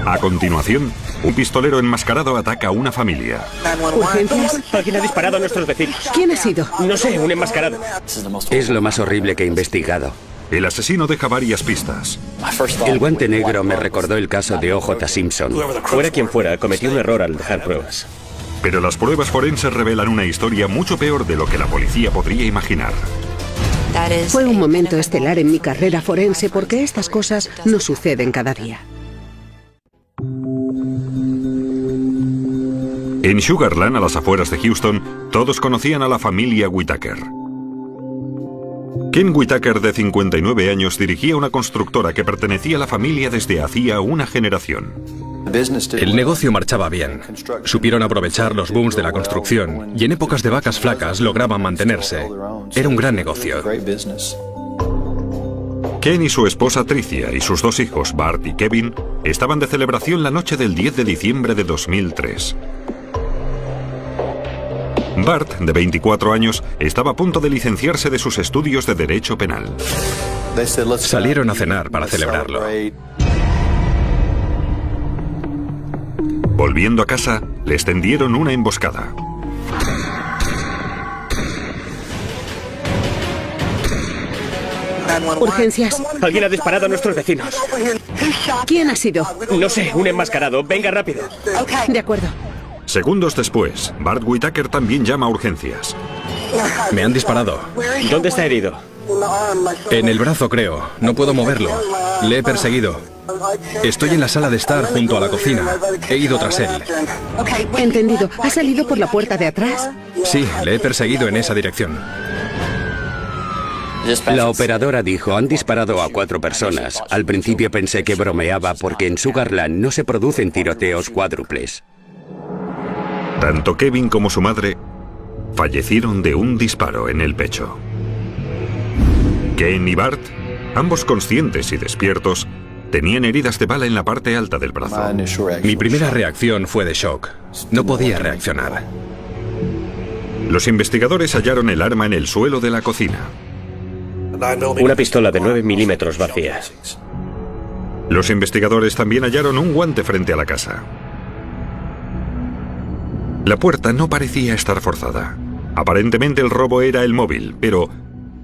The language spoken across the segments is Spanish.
A continuación, un pistolero enmascarado ataca a una familia. ¿Urgencias? Alguien ha disparado a nuestros vecinos. ¿Quién ha sido? No sé, un enmascarado. Es lo más horrible que he investigado. El asesino deja varias pistas. El guante negro me recordó el caso de O.J. Simpson. Fuera quien fuera, cometió un error al dejar pruebas. Pero las pruebas forenses revelan una historia mucho peor de lo que la policía podría imaginar. Fue un momento estelar en mi carrera forense porque estas cosas no suceden cada día. En Sugarland, a las afueras de Houston, todos conocían a la familia Whitaker. Ken Whitaker, de 59 años, dirigía una constructora que pertenecía a la familia desde hacía una generación. El negocio marchaba bien. Supieron aprovechar los booms de la construcción y en épocas de vacas flacas lograban mantenerse. Era un gran negocio. Ken y su esposa Tricia y sus dos hijos, Bart y Kevin, estaban de celebración la noche del 10 de diciembre de 2003. Bart, de 24 años, estaba a punto de licenciarse de sus estudios de Derecho Penal. Salieron a cenar para celebrarlo. Volviendo a casa, les tendieron una emboscada. ¿Urgencias? Alguien ha disparado a nuestros vecinos. ¿Quién ha sido? No sé, un enmascarado. Venga rápido. De acuerdo. Segundos después, Bart Whitaker también llama a urgencias. Me han disparado. ¿Dónde está herido? En el brazo, creo. No puedo moverlo. Le he perseguido. Estoy en la sala de estar junto a la cocina. He ido tras él. Entendido. ¿Ha salido por la puerta de atrás? Sí, le he perseguido en esa dirección. La operadora dijo, han disparado a 4 personas. Al principio pensé que bromeaba porque en Sugarland no se producen tiroteos cuádruples. Tanto Kevin como su madre fallecieron de un disparo en el pecho. Ken y Bart, ambos conscientes y despiertos, tenían heridas de bala en la parte alta del brazo. Mi primera reacción fue de shock. No podía reaccionar. Los investigadores hallaron el arma en el suelo de la cocina. Una pistola de 9 milímetros vacía. Los investigadores también hallaron un guante frente a la casa. La puerta no parecía estar forzada. Aparentemente el robo era el móvil, pero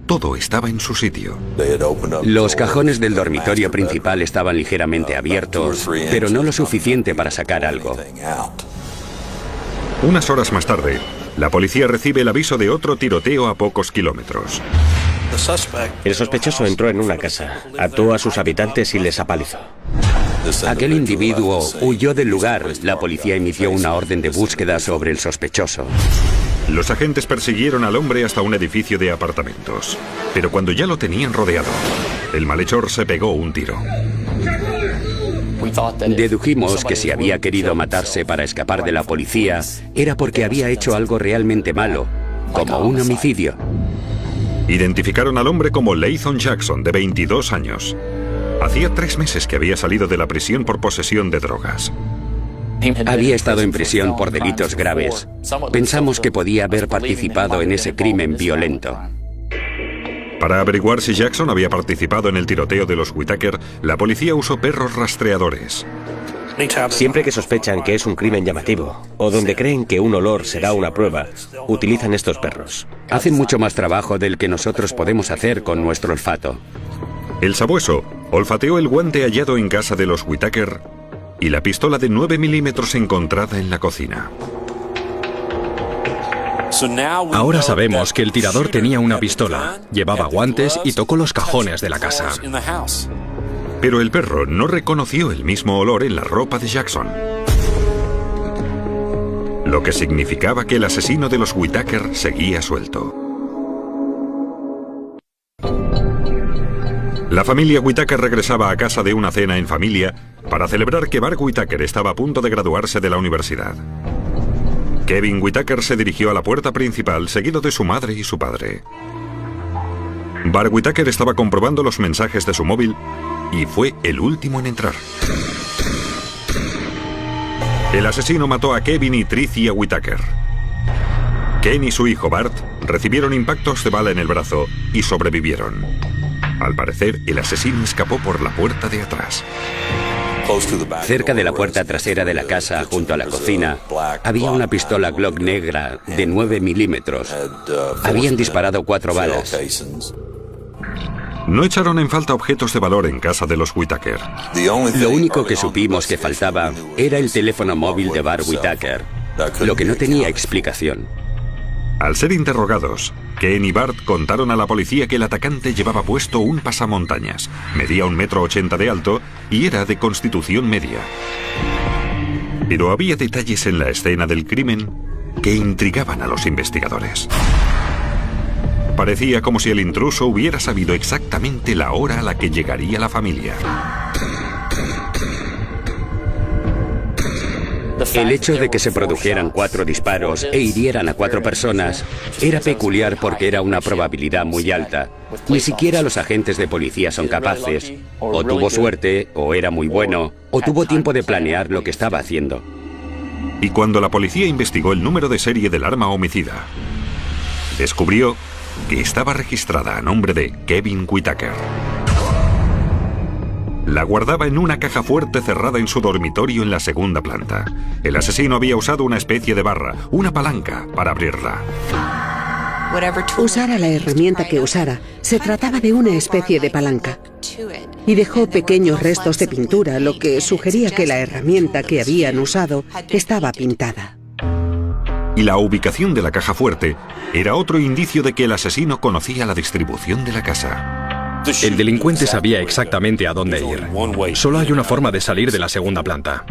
todo estaba en su sitio. Los cajones del dormitorio principal estaban ligeramente abiertos, pero no lo suficiente para sacar algo. Unas horas más tarde, la policía recibe el aviso de otro tiroteo a pocos kilómetros. El sospechoso entró en una casa, ató a sus habitantes y les apalizó. Aquel individuo huyó del lugar. La policía emitió una orden de búsqueda sobre el sospechoso. Los agentes persiguieron al hombre hasta un edificio de apartamentos. Pero cuando ya lo tenían rodeado, el malhechor se pegó un tiro. Dedujimos que si había querido matarse para escapar de la policía, era porque había hecho algo realmente malo, como un homicidio. Identificaron al hombre como Layton Jackson, de 22 años. Hacía 3 meses que había salido de la prisión por posesión de drogas. Había estado en prisión por delitos graves. Pensamos que podía haber participado en ese crimen violento. Para averiguar si Jackson había participado en el tiroteo de los Whitaker, la policía usó perros rastreadores. Siempre que sospechan que es un crimen llamativo, o donde creen que un olor será una prueba, utilizan estos perros. Hacen mucho más trabajo del que nosotros podemos hacer con nuestro olfato. El sabueso olfateó el guante hallado en casa de los Whitaker y la pistola de 9 milímetros encontrada en la cocina. Ahora sabemos que el tirador tenía una pistola, llevaba guantes y tocó los cajones de la casa. Pero el perro no reconoció el mismo olor en la ropa de Jackson, lo que significaba que el asesino de los Whitaker seguía suelto. La familia Whitaker regresaba a casa de una cena en familia para celebrar que Bart Whitaker estaba a punto de graduarse de la universidad. Kevin Whitaker se dirigió a la puerta principal, seguido de su madre y su padre. Bart Whitaker estaba comprobando los mensajes de su móvil y fue el último en entrar. El asesino mató a Kevin y Tricia Whitaker. Ken y su hijo Bart recibieron impactos de bala en el brazo y sobrevivieron. Al parecer, el asesino escapó por la puerta de atrás. Cerca de la puerta trasera de la casa, junto a la cocina, había una pistola Glock negra de 9 milímetros. Habían disparado 4 balas. No echaron en falta objetos de valor en casa de los Whitaker. Lo único que supimos que faltaba era el teléfono móvil de Bart Whitaker, lo que no tenía explicación. Al ser interrogados, Ken y Bart contaron a la policía que el atacante llevaba puesto un pasamontañas, medía 1,80 m de alto y era de constitución media. Pero había detalles en la escena del crimen que intrigaban a los investigadores. Parecía como si el intruso hubiera sabido exactamente la hora a la que llegaría la familia. El hecho de que se produjeran 4 disparos e hirieran a 4 personas era peculiar porque era una probabilidad muy alta. Ni siquiera los agentes de policía son capaces. O tuvo suerte, o era muy bueno, o tuvo tiempo de planear lo que estaba haciendo. Y cuando la policía investigó el número de serie del arma homicida, descubrió que estaba registrada a nombre de Kevin Whitaker. La guardaba en una caja fuerte cerrada en su dormitorio en la segunda planta. El asesino había usado una especie de barra, una palanca, para abrirla. Usara la herramienta que usara, se trataba de una especie de palanca. Y dejó pequeños restos de pintura, lo que sugería que la herramienta que habían usado estaba pintada. Y la ubicación de la caja fuerte era otro indicio de que el asesino conocía la distribución de la casa. El delincuente sabía exactamente a dónde ir. Solo hay una forma de salir de la segunda planta.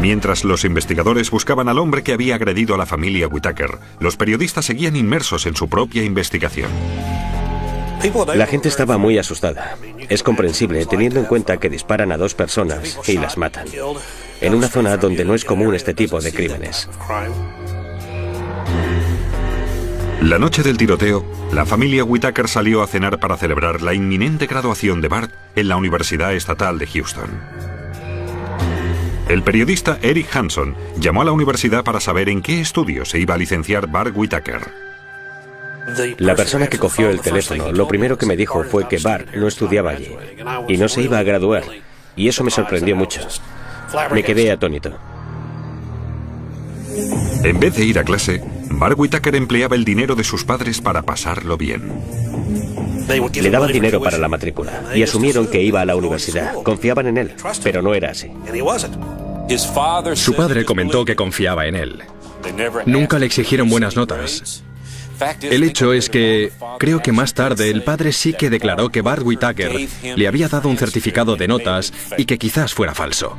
Mientras los investigadores buscaban al hombre que había agredido a la familia Whitaker, los periodistas seguían inmersos en su propia investigación. La gente estaba muy asustada. Es comprensible, teniendo en cuenta que disparan a 2 personas y las matan, en una zona donde no es común este tipo de crímenes. La noche del tiroteo, la familia Whitaker salió a cenar para celebrar la inminente graduación de Bart en la Universidad Estatal de Houston. El periodista Eric Hanson llamó a la universidad para saber en qué estudio se iba a licenciar Bart Whitaker. La persona que cogió el teléfono, lo primero que me dijo fue que Bart no estudiaba allí y no se iba a graduar, y eso me sorprendió mucho. Me quedé atónito. En vez de ir a clase, Bart Whitaker empleaba el dinero de sus padres para pasarlo bien. Le daban dinero para la matrícula y asumieron que iba a la universidad. Confiaban en él, pero no era así. Su padre comentó que confiaba en él. Nunca le exigieron buenas notas. El hecho es que creo que más tarde el padre sí que declaró que Bart Whitaker le había dado un certificado de notas y que quizás fuera falso.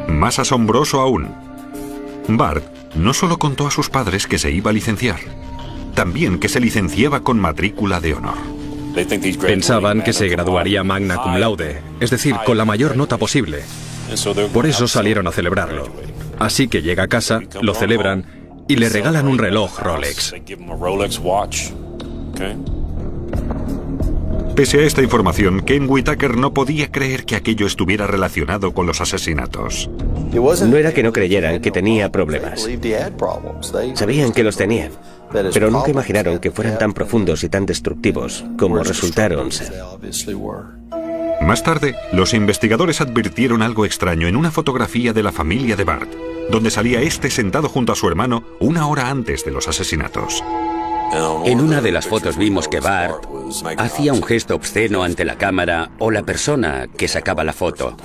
Más asombroso aún, Bart no solo contó a sus padres que se iba a licenciar, también que se licenciaba con matrícula de honor. Pensaban que se graduaría magna cum laude, es decir, con la mayor nota posible. Por eso salieron a celebrarlo. Así que llega a casa, lo celebran y le regalan un reloj Rolex. Pese a esta información, Ken Whitaker no podía creer que aquello estuviera relacionado con los asesinatos. No era que no creyeran que tenía problemas. Sabían que los tenían, pero nunca imaginaron que fueran tan profundos y tan destructivos como resultaron ser. Más tarde, los investigadores advirtieron algo extraño en una fotografía de la familia de Bart, donde salía este sentado junto a su hermano una hora antes de los asesinatos. En una de las fotos vimos que Bart hacía un gesto obsceno ante la cámara o la persona que sacaba la foto.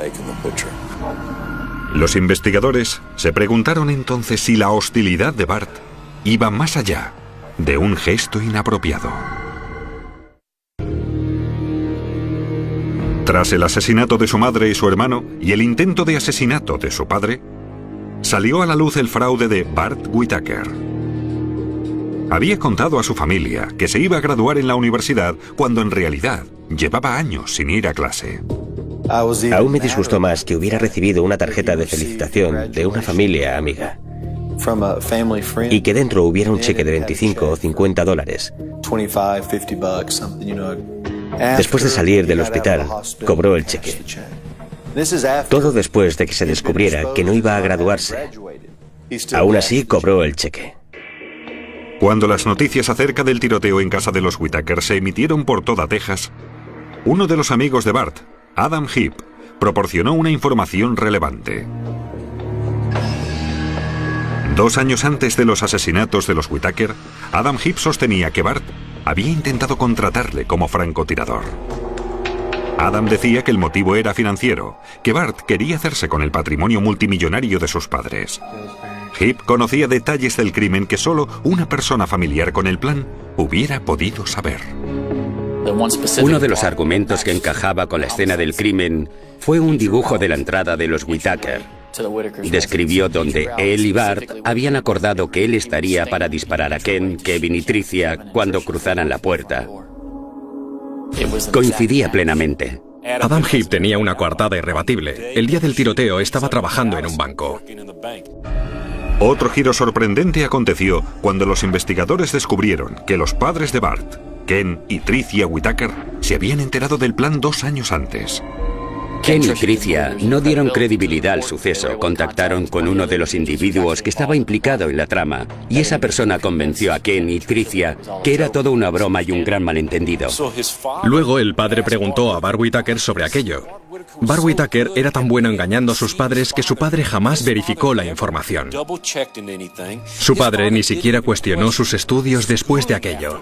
Los investigadores se preguntaron entonces si la hostilidad de Bart iba más allá de un gesto inapropiado. Tras el asesinato de su madre y su hermano y el intento de asesinato de su padre, salió a la luz el fraude de Bart Whitaker. Había contado a su familia que se iba a graduar en la universidad cuando en realidad llevaba años sin ir a clase. Aún me disgustó más que hubiera recibido una tarjeta de felicitación de una familia amiga y que dentro hubiera un cheque de 25 o 50 dólares. Después de salir del hospital, cobró el cheque. Todo después de que se descubriera que no iba a graduarse. Aún así, cobró el cheque. Cuando las noticias acerca del tiroteo en casa de los Whitaker se emitieron por toda Texas, uno de los amigos de Bart, Adam Heap, proporcionó una información relevante. 2 años antes de los asesinatos de los Whitaker, Adam Heap sostenía que Bart había intentado contratarle como francotirador. Adam decía que el motivo era financiero, que Bart quería hacerse con el patrimonio multimillonario de sus padres. Heap conocía detalles del crimen que solo una persona familiar con el plan hubiera podido saber. Uno de los argumentos que encajaba con la escena del crimen fue un dibujo de la entrada de los Whitaker. Describió donde él y Bart habían acordado que él estaría para disparar a Ken, Kevin y Tricia cuando cruzaran la puerta. Coincidía plenamente. Adam Heap tenía una coartada irrebatible. El día del tiroteo estaba trabajando en un banco. Otro giro sorprendente aconteció cuando los investigadores descubrieron que los padres de Bart, Ken y Tricia Whitaker, se habían enterado del plan 2 años antes. Ken y Tricia no dieron credibilidad al suceso, contactaron con uno de los individuos que estaba implicado en la trama, y esa persona convenció a Ken y Tricia que era todo una broma y un gran malentendido. Luego el padre preguntó a Bart Whitaker sobre aquello. Bart Whitaker era tan bueno engañando a sus padres que su padre jamás verificó la información. Su padre ni siquiera cuestionó sus estudios después de aquello.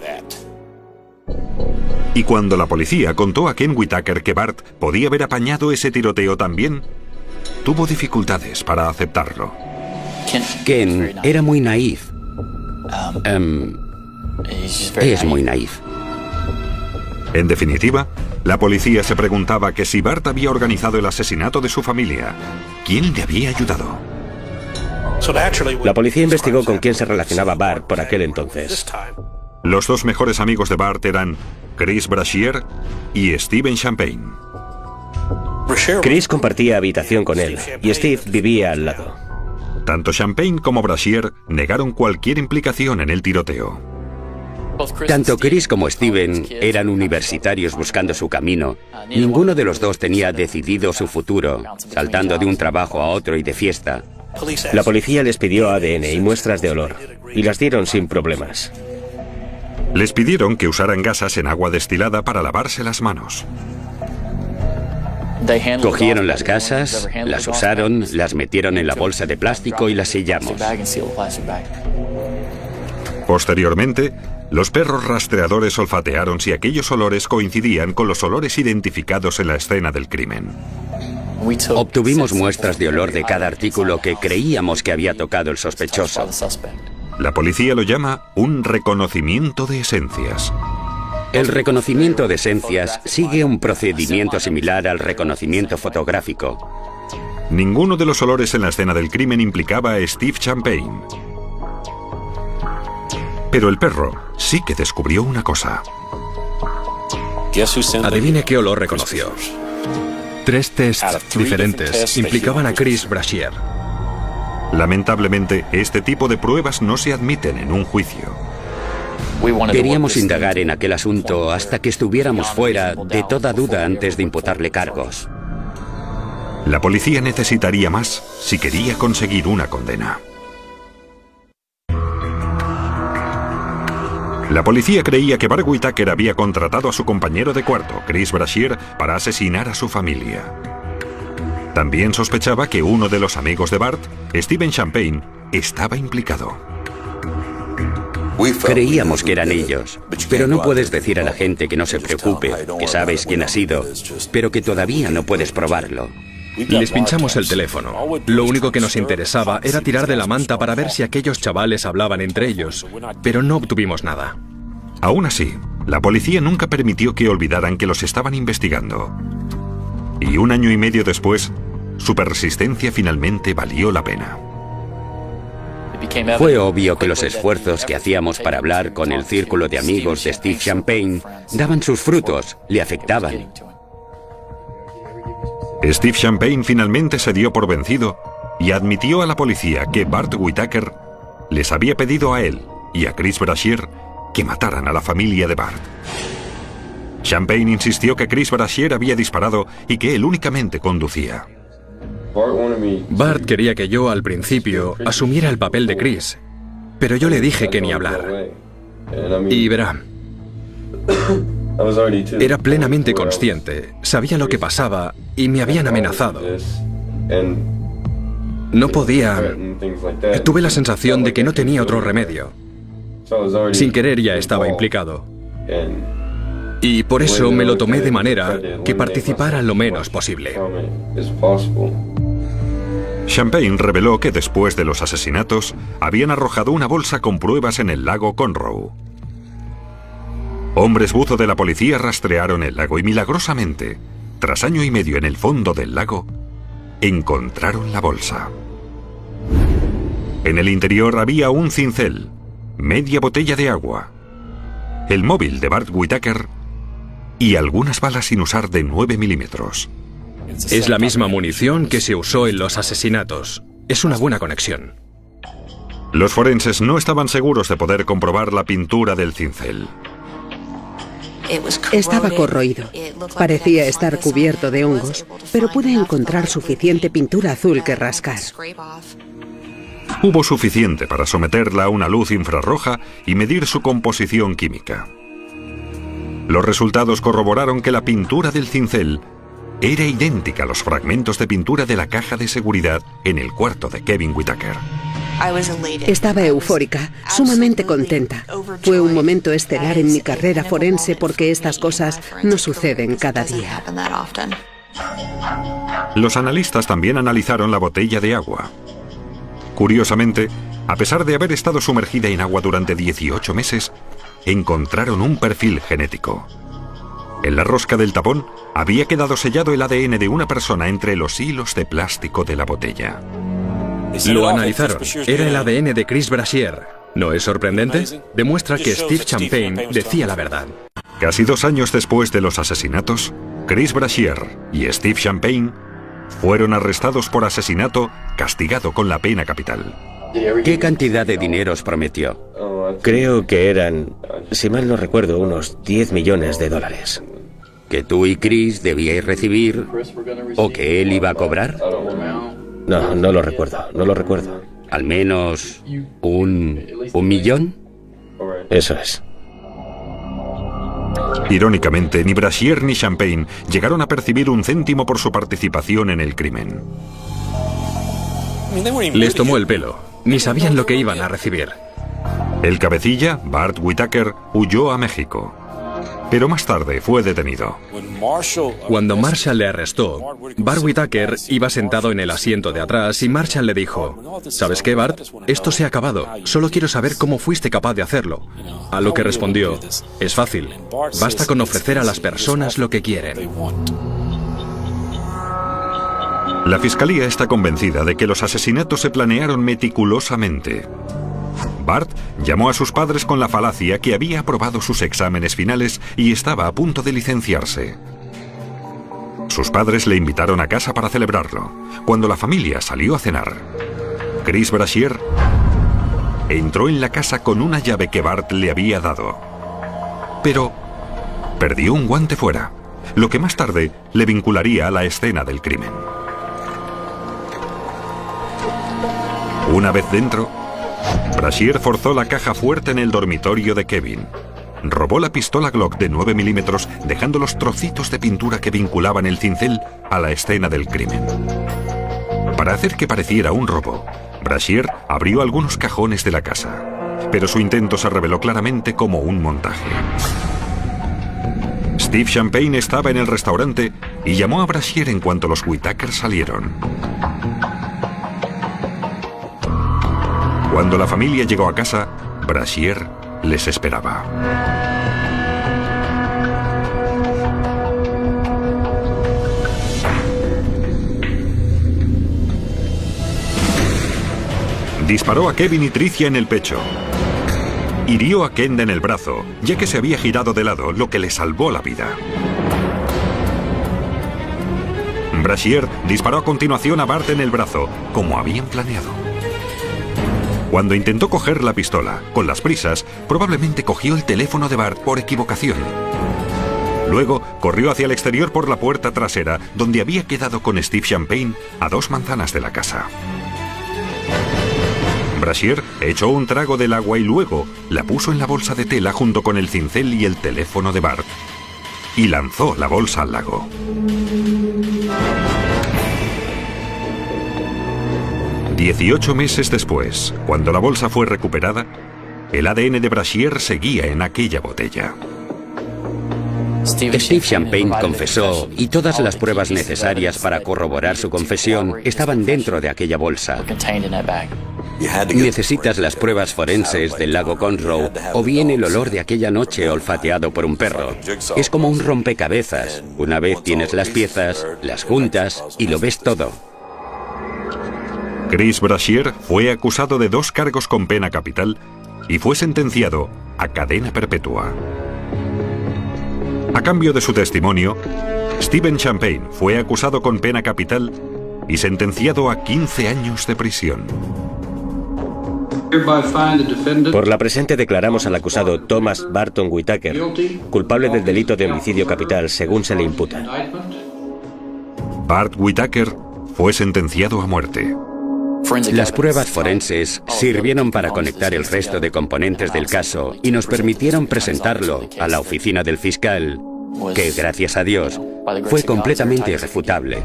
Y cuando la policía contó a Ken Whitaker que Bart podía haber apañado ese tiroteo también, tuvo dificultades para aceptarlo. Ken era muy naif. Es muy naif. En definitiva, la policía se preguntaba que si Bart había organizado el asesinato de su familia, ¿quién le había ayudado? La policía investigó con quién se relacionaba Bart por aquel entonces. Los 2 mejores amigos de Bart eran Chris Brashear y Steven Champagne. Chris compartía habitación con él y Steve vivía al lado. Tanto Champagne como Brashear negaron cualquier implicación en el tiroteo. Tanto Chris como Steven eran universitarios buscando su camino. Ninguno de los dos tenía decidido su futuro, saltando de un trabajo a otro y de fiesta. La policía les pidió ADN y muestras de olor, y las dieron sin problemas. Les pidieron que usaran gasas en agua destilada para lavarse las manos. Cogieron las gasas, las usaron, las metieron en la bolsa de plástico y las sellamos. Posteriormente, los perros rastreadores olfatearon si aquellos olores coincidían con los olores identificados en la escena del crimen. Obtuvimos muestras de olor de cada artículo que creíamos que había tocado el sospechoso. La policía lo llama un reconocimiento de esencias. El reconocimiento de esencias sigue un procedimiento similar al reconocimiento fotográfico. Ninguno de los olores en la escena del crimen implicaba a Steve Champagne. Pero el perro sí que descubrió una cosa. Adivine qué olor reconoció. 3 tests diferentes implicaban a Chris Brashear. Lamentablemente, este tipo de pruebas no se admiten en un juicio. Queríamos indagar en aquel asunto hasta que estuviéramos fuera de toda duda antes de imputarle cargos. La policía necesitaría más si quería conseguir una condena. La policía creía que Bart Whitaker había contratado a su compañero de cuarto, Chris Brashear, para asesinar a su familia. También sospechaba que uno de los amigos de Bart, Steven Champagne, estaba implicado. Creíamos que eran ellos, pero no puedes decir a la gente que no se preocupe, que sabes quién ha sido, pero que todavía no puedes probarlo. Les pinchamos el teléfono. Lo único que nos interesaba era tirar de la manta para ver si aquellos chavales hablaban entre ellos, pero no obtuvimos nada. Aún así, la policía nunca permitió que olvidaran que los estaban investigando. Y 1 año y medio después, su persistencia finalmente valió la pena. Fue obvio que los esfuerzos que hacíamos para hablar con el círculo de amigos de Steve Champagne daban sus frutos, le afectaban. Steve Champagne finalmente se dio por vencido y admitió a la policía que Bart Whitaker les había pedido a él y a Chris Brashear que mataran a la familia de Bart. Champagne insistió que Chris Brashear había disparado y que él únicamente conducía. Bart quería que yo, al principio, asumiera el papel de Chris, pero yo le dije que ni hablar. Y verá, Era plenamente consciente, sabía lo que pasaba y me habían amenazado. No podía... Tuve la sensación de que no tenía otro remedio. Sin querer ya estaba implicado. Y por eso me lo tomé de manera que participara lo menos posible. Champagne reveló que después de los asesinatos habían arrojado una bolsa con pruebas en el lago Conroe. Hombres buzo de la policía rastrearon el lago y milagrosamente, tras año y medio en el fondo del lago, encontraron la bolsa. En el interior había un cincel, media botella de agua, el móvil de Bart Whitaker y algunas balas sin usar de 9 milímetros. Es la misma munición que se usó en los asesinatos. Es una buena conexión. Los forenses no estaban seguros de poder comprobar la pintura del cincel. Estaba corroído. Parecía estar cubierto de hongos, pero pude encontrar suficiente pintura azul que rascar. Hubo suficiente para someterla a una luz infrarroja y medir su composición química. Los resultados corroboraron que la pintura del cincel era idéntica a los fragmentos de pintura de la caja de seguridad en el cuarto de Kevin Whitaker. Estaba eufórica, sumamente contenta. Fue un momento estelar en mi carrera forense porque estas cosas no suceden cada día. Los analistas también analizaron la botella de agua. Curiosamente, a pesar de haber estado sumergida en agua durante 18 meses, encontraron un perfil genético. En la rosca del tapón había quedado sellado el ADN de una persona entre los hilos de plástico de la botella. Lo analizaron. Era el ADN de Chris Brashear. ¿No es sorprendente? Demuestra que Steve Champagne decía la verdad. Casi 2 años después de los asesinatos, Chris Brashear y Steve Champagne fueron arrestados por asesinato, castigado con la pena capital. ¿Qué cantidad de dinero os prometió? Creo que eran, si mal no recuerdo, unos 10 millones de dólares. ¿Que tú y Chris debíais recibir o que él iba a cobrar? No lo recuerdo, no lo recuerdo. ¿Al menos un millón? Eso es. Irónicamente, ni Brashear ni Champagne llegaron a percibir un céntimo por su participación en el crimen. Les tomó el pelo. Ni sabían lo que iban a recibir. El cabecilla, Bart Whitaker, huyó a México, pero más tarde fue detenido. Cuando Marshall le arrestó, Bart Whitaker iba sentado en el asiento de atrás y Marshall le dijo: ¿Sabes qué, Bart? Esto se ha acabado. Solo quiero saber cómo fuiste capaz de hacerlo. A lo que respondió: es fácil. Basta con ofrecer a las personas lo que quieren. La fiscalía está convencida de que los asesinatos se planearon meticulosamente. Bart llamó a sus padres con la falacia que había aprobado sus exámenes finales y estaba a punto de licenciarse. Sus padres le invitaron a casa para celebrarlo. Cuando la familia salió a cenar, Chris Brashear entró en la casa con una llave que Bart le había dado. Pero perdió un guante fuera, lo que más tarde le vincularía a la escena del crimen. Una vez dentro, Brashear forzó la caja fuerte en el dormitorio de Kevin. Robó la pistola Glock de 9 milímetros, dejando los trocitos de pintura que vinculaban el cincel a la escena del crimen. Para hacer que pareciera un robo, Brashear abrió algunos cajones de la casa, pero su intento se reveló claramente como un montaje. Steve Champagne estaba en el restaurante y llamó a Brashear en cuanto los Whitaker salieron. Cuando la familia llegó a casa, Brashear les esperaba. Disparó a Kevin y Tricia en el pecho. Hirió a Kenda en el brazo, ya que se había girado de lado, lo que le salvó la vida. Brashear disparó a continuación a Bart en el brazo, como habían planeado. Cuando intentó coger la pistola, con las prisas, probablemente cogió el teléfono de Bart por equivocación. Luego, corrió hacia el exterior por la puerta trasera, donde había quedado con Steve Champagne a 2 manzanas de la casa. Brashear echó un trago del agua y luego la puso en la bolsa de tela junto con el cincel y el teléfono de Bart, y lanzó la bolsa al lago. «18 meses después, cuando la bolsa fue recuperada, el ADN de Brashear seguía en aquella botella». Steve Champagne confesó y todas las pruebas necesarias para corroborar su confesión estaban dentro de aquella bolsa. Necesitas las pruebas forenses del lago Conroe o bien el olor de aquella noche olfateado por un perro. Es como un rompecabezas. Una vez tienes las piezas, las juntas y lo ves todo. Chris Brashear fue acusado de 2 cargos con pena capital y fue sentenciado a cadena perpetua. A cambio de su testimonio, Stephen Champagne fue acusado con pena capital y sentenciado a 15 años de prisión. Por la presente declaramos al acusado Thomas Barton Whitaker culpable del delito de homicidio capital según se le imputa. Bart Whitaker fue sentenciado a muerte. Las pruebas forenses sirvieron para conectar el resto de componentes del caso y nos permitieron presentarlo a la oficina del fiscal, que, gracias a Dios, fue completamente irrefutable.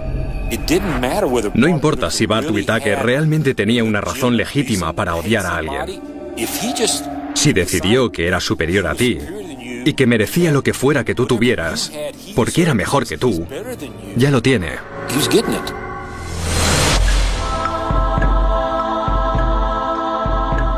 No importa si Bart Whitaker realmente tenía una razón legítima para odiar a alguien. Si decidió que era superior a ti y que merecía lo que fuera que tú tuvieras, porque era mejor que tú, ya lo tiene.